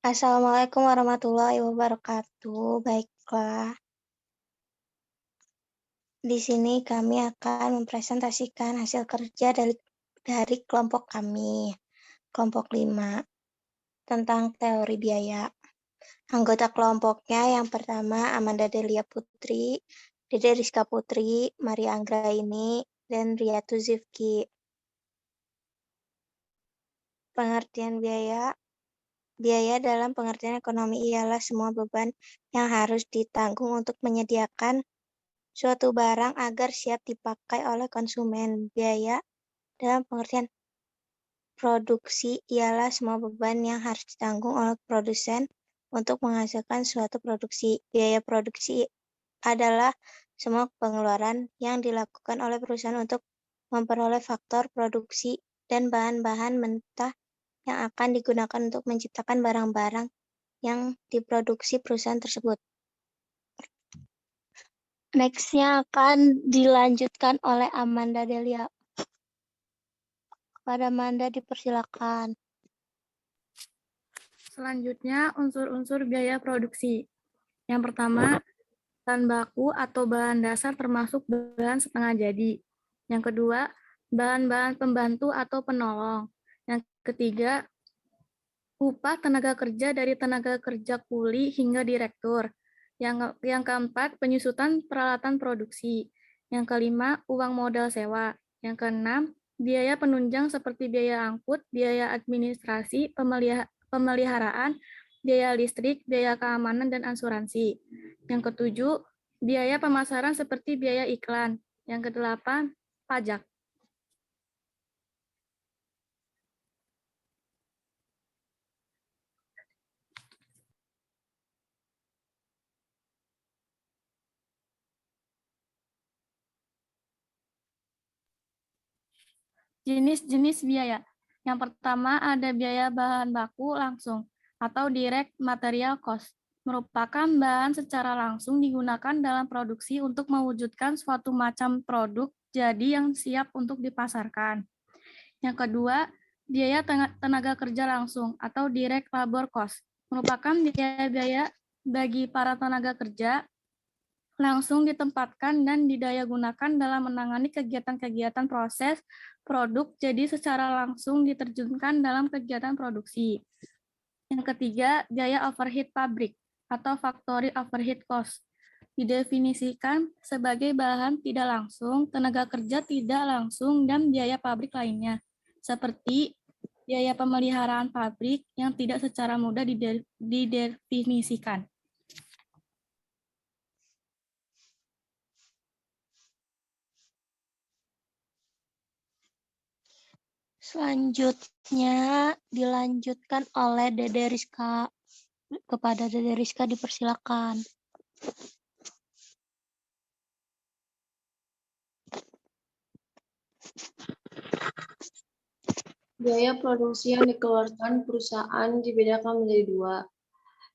Assalamualaikum warahmatullahi wabarakatuh. Baiklah, di sini kami akan mempresentasikan hasil kerja dari kelompok kami, kelompok 5, tentang teori biaya. Anggota kelompoknya yang pertama Amanda Delia Putri, Dede Rizka Putri, Maria Anggraini, dan Riyatu Zifki. Pengertian biaya. Biaya dalam pengertian ekonomi ialah semua beban yang harus ditanggung untuk menyediakan suatu barang agar siap dipakai oleh konsumen. Biaya dalam pengertian produksi ialah semua beban yang harus ditanggung oleh produsen untuk menghasilkan suatu produksi. Biaya produksi adalah semua pengeluaran yang dilakukan oleh perusahaan untuk memperoleh faktor produksi dan bahan-bahan mentah yang akan digunakan untuk menciptakan barang-barang yang diproduksi perusahaan tersebut. Next-nya akan dilanjutkan oleh Amanda Delia. Kepada Amanda dipersilakan. Selanjutnya, unsur-unsur biaya produksi. Yang pertama, bahan baku atau bahan dasar termasuk bahan setengah jadi. Yang kedua, bahan-bahan pembantu atau penolong. Yang ketiga, upah tenaga kerja dari tenaga kerja kuli hingga direktur. Yang keempat, penyusutan peralatan produksi. Yang kelima, uang modal sewa. Yang keenam, biaya penunjang seperti biaya angkut, biaya administrasi, pemeliharaan, biaya listrik, biaya keamanan, dan asuransi. Yang ketujuh, biaya pemasaran seperti biaya iklan. Yang kedelapan, pajak. Jenis-jenis biaya. Yang pertama ada biaya bahan baku langsung atau direct material cost. Merupakan bahan secara langsung digunakan dalam produksi untuk mewujudkan suatu macam produk jadi yang siap untuk dipasarkan. Yang kedua, biaya tenaga kerja langsung atau direct labor cost. Merupakan biaya-biaya bagi para tenaga kerja langsung ditempatkan dan didaya gunakan dalam menangani kegiatan-kegiatan proses produk, jadi secara langsung diterjunkan dalam kegiatan produksi. Yang ketiga, biaya overhead pabrik atau factory overhead cost. Didefinisikan sebagai bahan tidak langsung, tenaga kerja tidak langsung, dan biaya pabrik lainnya, seperti biaya pemeliharaan pabrik yang tidak secara mudah didefinisikan. Selanjutnya dilanjutkan oleh Dede Rizka. Kepada Dede Rizka dipersilakan. Biaya produksi yang dikeluarkan perusahaan dibedakan menjadi dua,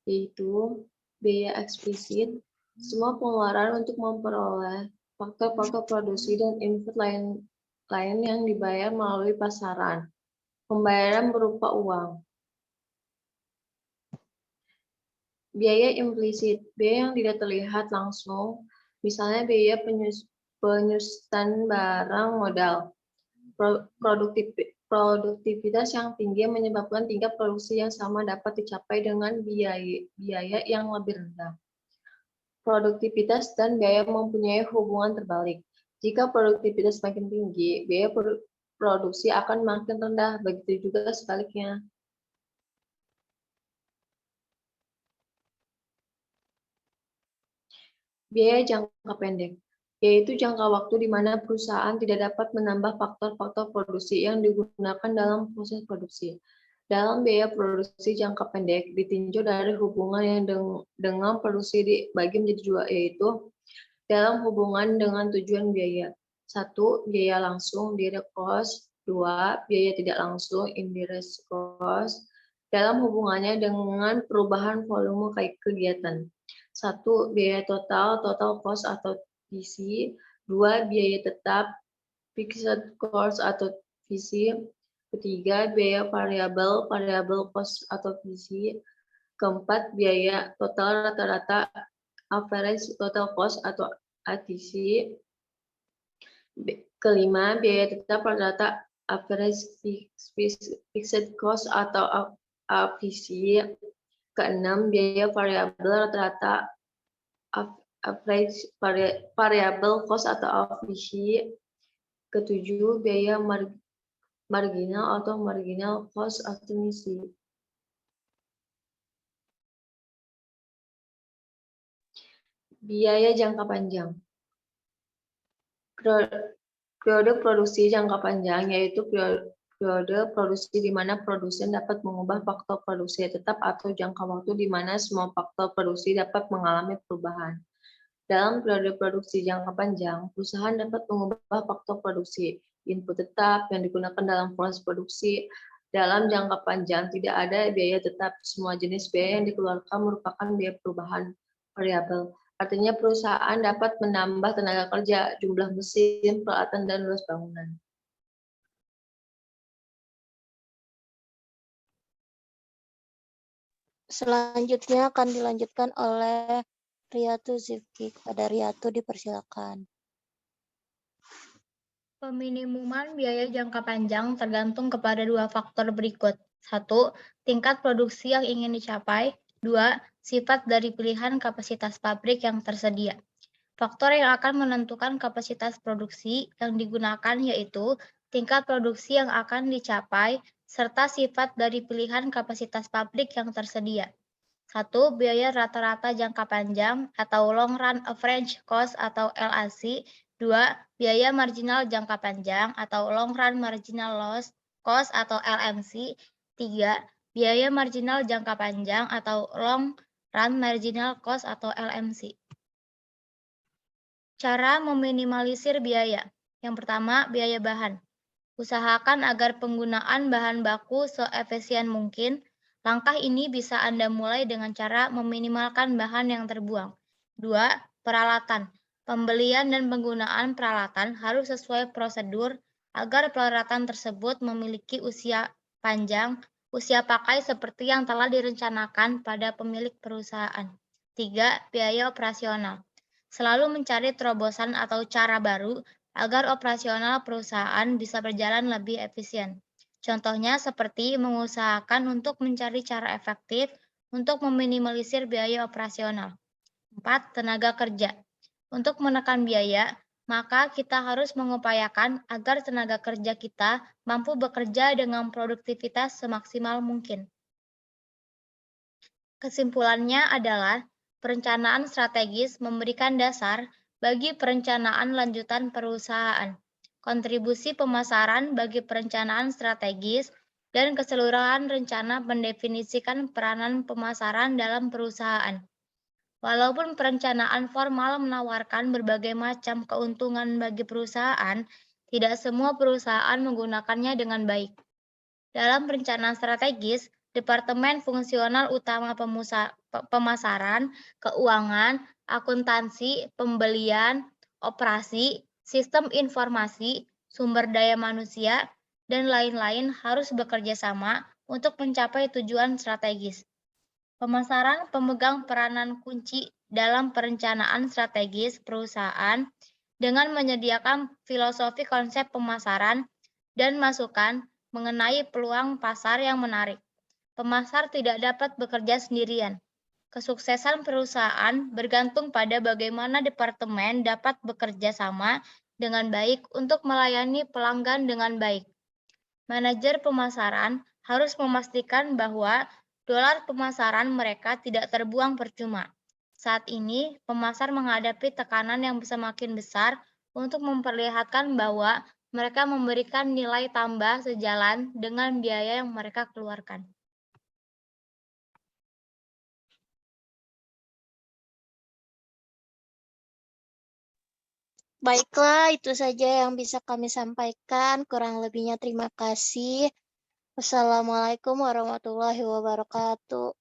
yaitu biaya eksplisit, semua pengeluaran untuk memperoleh faktor-faktor produksi dan input lain yang dibayar melalui pasaran. Pembayaran berupa uang. Biaya implisit, biaya yang tidak terlihat langsung, misalnya biaya penyusutan barang modal. Produktivitas yang tinggi menyebabkan tingkat produksi yang sama dapat dicapai dengan biaya yang lebih rendah. Produktivitas dan biaya mempunyai hubungan terbalik. Jika produktivitas makin tinggi, biaya produksi akan makin rendah, begitu juga sebaliknya. Biaya jangka pendek, yaitu jangka waktu di mana perusahaan tidak dapat menambah faktor-faktor produksi yang digunakan dalam proses produksi. Dalam biaya produksi jangka pendek ditinjau dari hubungan yang dengan produksi dibagi menjadi dua, yaitu dalam hubungan dengan tujuan biaya. 1. Biaya langsung direct cost. 2. Biaya tidak langsung indirect cost. Dalam hubungannya dengan perubahan volume kegiatan. 1. Biaya total cost atau TC. 2. Biaya tetap fixed cost atau VC. Ketiga, biaya variabel cost atau VC. Keempat, biaya total rata-rata average total cost atau ATC. Kelima, biaya tetap rata-rata average fixed cost atau AFC. Keenam, biaya variabel rata-rata average variable cost atau AFC. Ketujuh, biaya marginal atau marginal cost atau MISI. Biaya jangka panjang. Periode produksi jangka panjang yaitu periode produksi di mana produsen dapat mengubah faktor produksi tetap atau jangka waktu di mana semua faktor produksi dapat mengalami perubahan. Dalam periode produksi jangka panjang, perusahaan dapat mengubah faktor produksi, input tetap yang digunakan dalam proses produksi. Dalam jangka panjang tidak ada biaya tetap, semua jenis biaya yang dikeluarkan merupakan biaya perubahan variabel. Artinya perusahaan dapat menambah tenaga kerja, jumlah mesin, peralatan, dan luas bangunan. Selanjutnya akan dilanjutkan oleh Riyatu Zifki. Kepada Riyatu dipersilakan. Peminimuman biaya jangka panjang tergantung kepada dua faktor berikut. 1. Tingkat produksi yang ingin dicapai. 2. Sifat dari pilihan kapasitas pabrik yang tersedia. Faktor yang akan menentukan kapasitas produksi yang digunakan yaitu tingkat produksi yang akan dicapai serta sifat dari pilihan kapasitas pabrik yang tersedia. 1. Biaya rata-rata jangka panjang atau long run average cost atau LRC. 2. Biaya marginal jangka panjang atau long run marginal loss cost atau LMC. 3. Biaya marginal jangka panjang atau long run marginal cost atau LMC. Cara meminimalisir biaya. Yang pertama, biaya bahan. Usahakan agar penggunaan bahan baku seefisien mungkin. Langkah ini bisa Anda mulai dengan cara meminimalkan bahan yang terbuang. 2. Peralatan. Pembelian dan penggunaan peralatan harus sesuai prosedur agar peralatan tersebut memiliki usia panjang, usia pakai seperti yang telah direncanakan pada pemilik perusahaan. 3. Biaya operasional. Selalu mencari terobosan atau cara baru agar operasional perusahaan bisa berjalan lebih efisien. Contohnya seperti mengusahakan untuk mencari cara efektif untuk meminimalisir biaya operasional. 4. Tenaga kerja. Untuk menekan biaya, maka kita harus mengupayakan agar tenaga kerja kita mampu bekerja dengan produktivitas semaksimal mungkin. Kesimpulannya adalah, perencanaan strategis memberikan dasar bagi perencanaan lanjutan perusahaan, kontribusi pemasaran bagi perencanaan strategis, dan keseluruhan rencana mendefinisikan peranan pemasaran dalam perusahaan. Walaupun perencanaan formal menawarkan berbagai macam keuntungan bagi perusahaan, tidak semua perusahaan menggunakannya dengan baik. Dalam perencanaan strategis, Departemen Fungsional Utama Pemasaran, Keuangan, Akuntansi, Pembelian, Operasi, Sistem Informasi, Sumber Daya Manusia, dan lain-lain harus bekerja sama untuk mencapai tujuan strategis. Pemasaran pemegang peranan kunci dalam perencanaan strategis perusahaan dengan menyediakan filosofi konsep pemasaran dan masukan mengenai peluang pasar yang menarik. Pemasar tidak dapat bekerja sendirian. Kesuksesan perusahaan bergantung pada bagaimana departemen dapat bekerja sama dengan baik untuk melayani pelanggan dengan baik. Manajer pemasaran harus memastikan bahwa dolar pemasaran mereka tidak terbuang percuma. Saat ini, pemasar menghadapi tekanan yang semakin besar untuk memperlihatkan bahwa mereka memberikan nilai tambah sejalan dengan biaya yang mereka keluarkan. Baiklah, itu saja yang bisa kami sampaikan. Kurang lebihnya terima kasih. Wassalamualaikum warahmatullahi wabarakatuh.